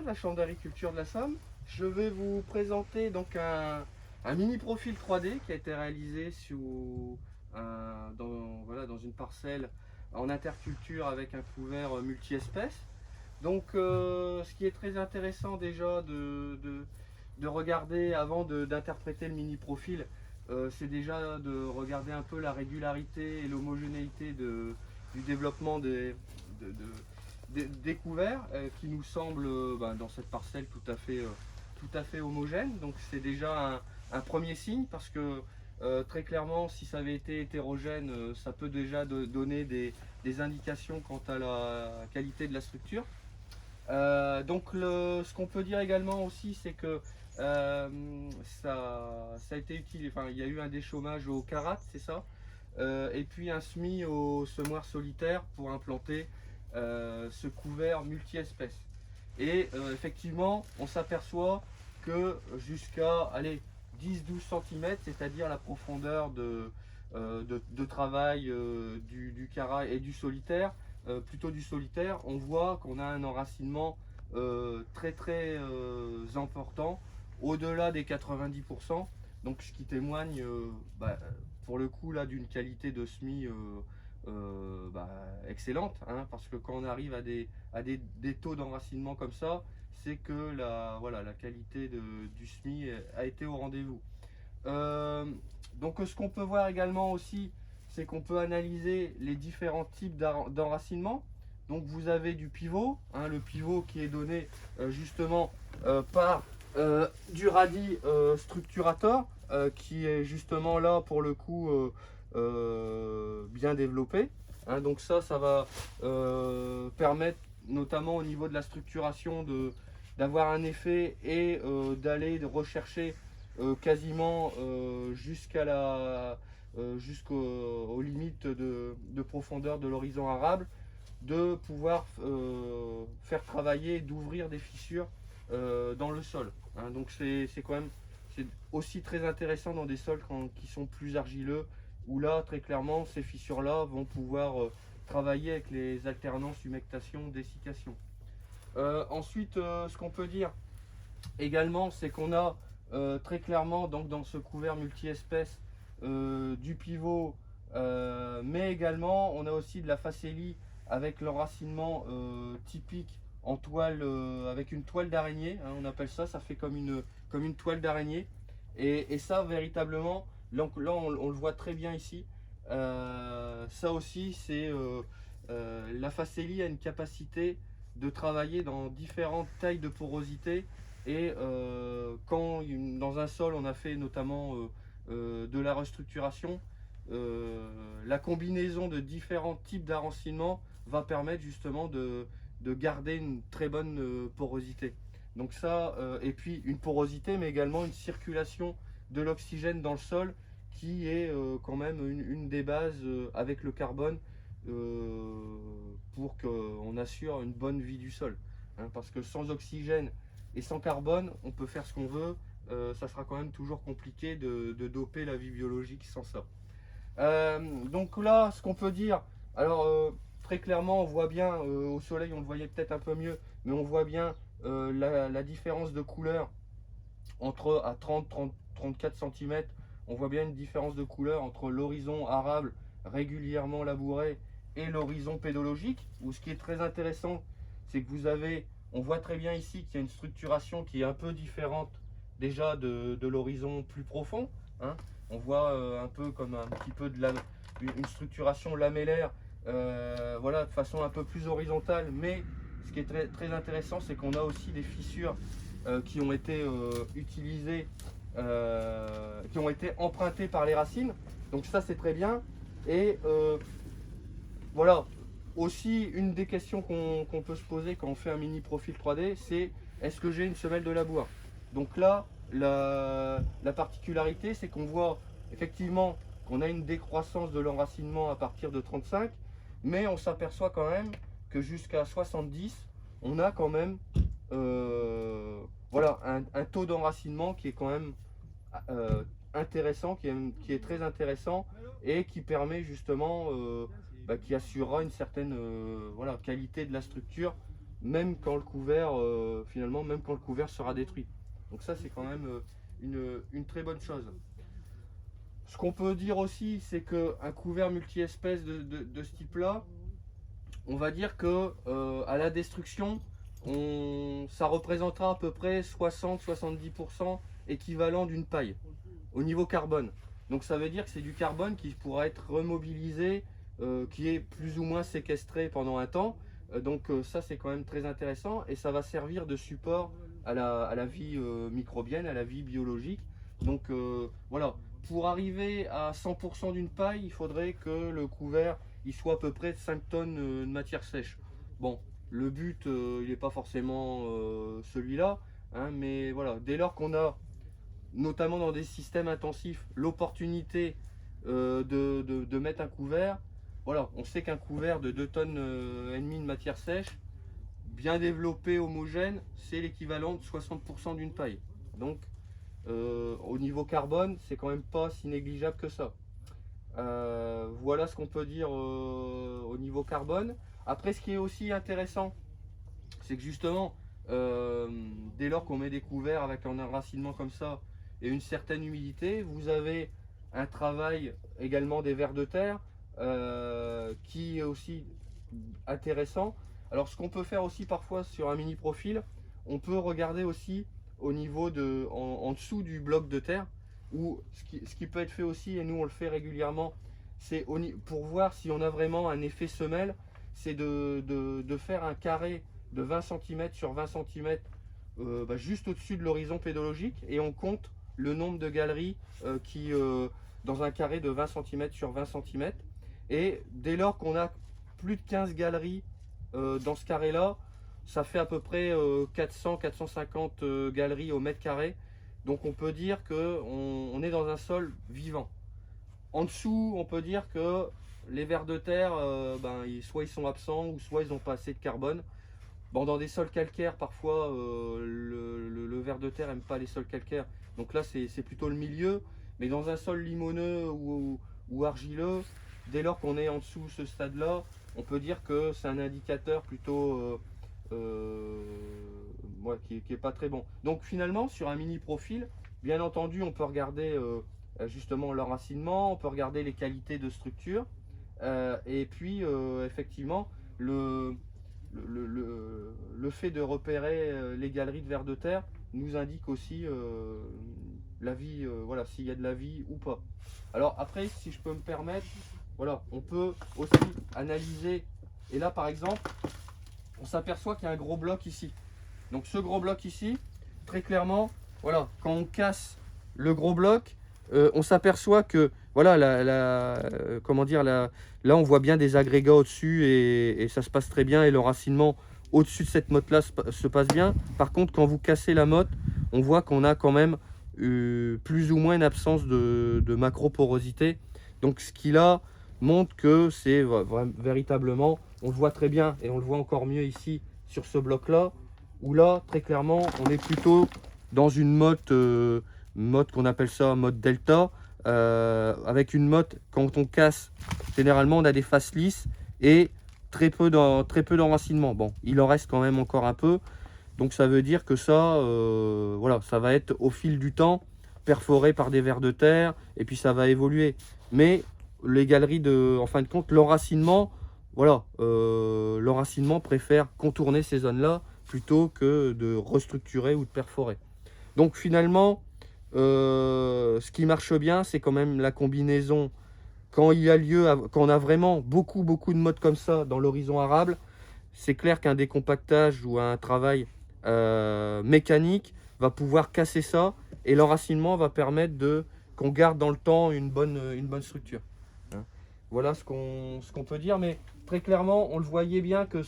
de la Chambre d'agriculture de la Somme. Je vais vous présenter donc un mini profil 3D qui a été réalisé dans une parcelle en interculture avec un couvert multi-espèces. Donc ce qui est très intéressant déjà de regarder avant d'interpréter le mini profil, c'est déjà de regarder un peu la régularité et l'homogénéité du développement des couverts qui nous semble dans cette parcelle tout à fait homogène. Donc c'est déjà un premier signe parce que très clairement, si ça avait été hétérogène, ça peut déjà donner des indications quant à la qualité de la structure. Ce qu'on peut dire également aussi, c'est que ça a été utilisé. Enfin, il y a eu un déchômage au carat, c'est ça, et puis un semis au semoir solitaire pour implanter ce couvert multi-espèces. Et effectivement, on s'aperçoit que jusqu'à 10-12 cm, c'est-à-dire la profondeur de travail du carat et du solitaire, plutôt du solitaire, on voit qu'on a un enracinement très important, au-delà des 90%, donc ce qui témoigne pour le coup là d'une qualité de semis excellente, hein, parce que quand on arrive à des taux d'enracinement comme ça, c'est que la qualité du semis a été au rendez-vous. Donc ce qu'on peut voir également aussi, c'est qu'on peut analyser les différents types d'enracinement. Donc vous avez du pivot, hein, le pivot qui est donné justement par du radis structurator, qui est justement là pour le coup bien développé. Hein, donc ça va permettre notamment au niveau de la structuration d'avoir un effet et d'aller rechercher quasiment jusqu'aux limites de profondeur de l'horizon arable, de pouvoir faire travailler, d'ouvrir des fissures dans le sol. Hein. Donc c'est aussi très intéressant dans des sols qui sont plus argileux, où là très clairement ces fissures là vont pouvoir travailler avec les alternances humectation-dessiccation. Ensuite, ce qu'on peut dire également, c'est qu'on a très clairement donc dans ce couvert multi-espèces du pivot, mais également on a aussi de la facélie avec l'enracinement typique en toile, avec une toile d'araignée, hein, on appelle ça, ça fait comme une toile d'araignée. Et ça véritablement, là on le voit très bien ici, ça aussi c'est la facélie a une capacité de travailler dans différentes tailles de porosité. Et quand dans un sol on a fait notamment de la restructuration, la combinaison de différents types d'enracinement va permettre justement de garder une très bonne porosité. Donc ça, et puis une porosité, mais également une circulation de l'oxygène dans le sol, qui est quand même une des bases avec le carbone pour qu'on assure une bonne vie du sol. Hein, parce que sans oxygène et sans carbone, on peut faire ce qu'on veut, ça sera quand même toujours compliqué de doper la vie biologique sans ça. Donc là, ce qu'on peut dire, alors très clairement, on voit bien, au soleil on le voyait peut-être un peu mieux, mais on voit bien la différence de couleur entre à 30-34 cm, on voit bien une différence de couleur entre l'horizon arable régulièrement labouré et l'horizon pédologique, où ce qui est très intéressant, c'est que on voit très bien ici qu'il y a une structuration qui est un peu différente déjà de l'horizon plus profond. Hein. On voit un peu comme un petit peu une structuration lamellaire, voilà, de façon un peu plus horizontale, mais ce qui est très intéressant, c'est qu'on a aussi des fissures qui ont été utilisées, qui ont été empruntées par les racines. Donc ça c'est très bien. Et voilà, aussi une des questions qu'on peut se poser quand on fait un mini profil 3D, c'est est-ce que j'ai une semelle de labour? Donc là, la particularité, c'est qu'on voit effectivement qu'on a une décroissance de l'enracinement à partir de 35, mais on s'aperçoit quand même que jusqu'à 70, on a quand même voilà, un taux d'enracinement qui est quand même intéressant, qui est très intéressant et qui permet justement, qui assurera une certaine voilà, qualité de la structure même quand le couvert, finalement, même quand le couvert sera détruit. Donc ça, c'est quand même une très bonne chose. Ce qu'on peut dire aussi, c'est qu'un couvert multi-espèces de ce type-là, on va dire que à la destruction, ça représentera à peu près 60-70% équivalent d'une paille au niveau carbone. Donc ça veut dire que c'est du carbone qui pourra être remobilisé, qui est plus ou moins séquestré pendant un temps. Donc ça c'est quand même très intéressant et ça va servir de support à la vie microbienne, à la vie biologique. Donc voilà, pour arriver à 100% d'une paille, il faudrait que le couvert il soit à peu près de 5 tonnes de matière sèche. Bon, le but il n'est pas forcément celui-là, hein, mais voilà, dès lors qu'on a notamment dans des systèmes intensifs, l'opportunité de mettre un couvert. Voilà, on sait qu'un couvert de 2 tonnes et demie de matière sèche, bien développé, homogène, c'est l'équivalent de 60% d'une paille. Donc, au niveau carbone, c'est quand même pas si négligeable que ça. Voilà ce qu'on peut dire au niveau carbone. Après, ce qui est aussi intéressant, c'est que justement, dès lors qu'on met des couverts avec un enracinement comme ça et une certaine humidité, vous avez un travail également des vers de terre qui est aussi intéressant. Alors ce qu'on peut faire aussi parfois sur un mini profil, on peut regarder aussi au niveau en dessous du bloc de terre, ou ce qui peut être fait aussi, et nous on le fait régulièrement, c'est pour voir si on a vraiment un effet semelle, c'est de faire un carré de 20 cm sur 20 cm juste au-dessus de l'horizon pédologique et on compte le nombre de galeries dans un carré de 20 cm sur 20 cm. Et dès lors qu'on a plus de 15 galeries dans ce carré-là, ça fait à peu près 400-450 galeries au mètre carré. Donc on peut dire qu'on est dans un sol vivant. En dessous, on peut dire que les vers de terre, soit ils sont absents ou soit ils n'ont pas assez de carbone. Bon, dans des sols calcaires, parfois, le ver de terre n'aime pas les sols calcaires. Donc là, c'est plutôt le milieu. Mais dans un sol limoneux ou argileux, dès lors qu'on est en dessous de ce stade-là, on peut dire que c'est un indicateur plutôt qui n'est pas très bon. Donc finalement, sur un mini profil, bien entendu, on peut regarder justement l'enracinement, on peut regarder les qualités de structure. Et puis, effectivement, le fait de repérer les galeries de vers de terre nous indique aussi la vie, voilà, s'il y a de la vie ou pas. Alors après, si je peux me permettre, voilà, on peut aussi analyser. Et là, par exemple, on s'aperçoit qu'il y a un gros bloc ici. Donc ce gros bloc ici, très clairement, voilà, quand on casse le gros bloc, on s'aperçoit que voilà, comment dire, là on voit bien des agrégats au-dessus et ça se passe très bien et l'enracinement au-dessus de cette motte là se passe bien. Par contre, quand vous cassez la motte, on voit qu'on a quand même plus ou moins une absence de macroporosité. Donc ce qui là montre que c'est véritablement, on le voit très bien et on le voit encore mieux ici sur ce bloc là, où là très clairement on est plutôt dans une motte qu'on appelle ça motte delta, avec une motte, quand on casse, généralement on a des faces lisses et très peu d'enracinement. Bon, il en reste quand même encore un peu, donc ça veut dire que ça, voilà, ça va être au fil du temps perforé par des vers de terre et puis ça va évoluer. Mais les galeries en fin de compte, l'enracinement, voilà, l'enracinement préfère contourner ces zones-là plutôt que de restructurer ou de perforer. Donc finalement, ce qui marche bien, c'est quand même la combinaison. Quand il y a lieu, quand on a vraiment beaucoup de mottes comme ça dans l'horizon arable, c'est clair qu'un décompactage ou un travail mécanique va pouvoir casser ça et l'enracinement va permettre qu'on garde dans le temps une bonne structure. Hein. Voilà ce qu'on peut dire, mais très clairement, on le voyait bien que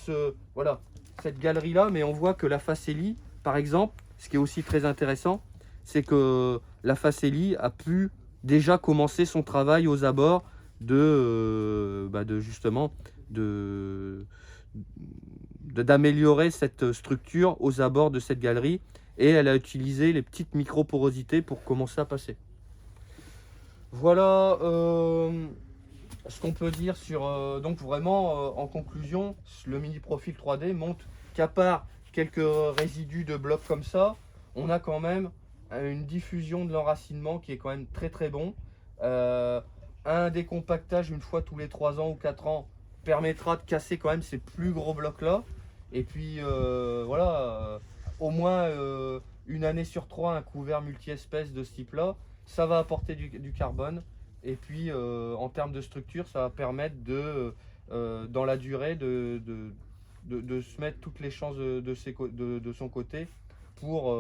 voilà, cette galerie-là, mais on voit que la facélie, par exemple, ce qui est aussi très intéressant, c'est que la facélie a pu déjà commencer son travail aux abords justement d'améliorer cette structure aux abords de cette galerie et elle a utilisé les petites microporosités pour commencer à passer. Voilà ce qu'on peut dire sur... donc vraiment, en conclusion, le mini profil 3D montre qu'à part quelques résidus de blocs comme ça, on a quand même une diffusion de l'enracinement qui est quand même très très bon. Un décompactage une fois tous les 3 ans ou 4 ans permettra de casser quand même ces plus gros blocs là. Et puis voilà, au moins une année sur 3 un couvert multi-espèces de ce type là, ça va apporter du carbone. Et puis en termes de structure, ça va permettre dans la durée de se mettre toutes les chances de son côté pour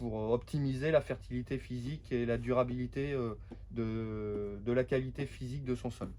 optimiser la fertilité physique et la durabilité de la qualité physique de son sol.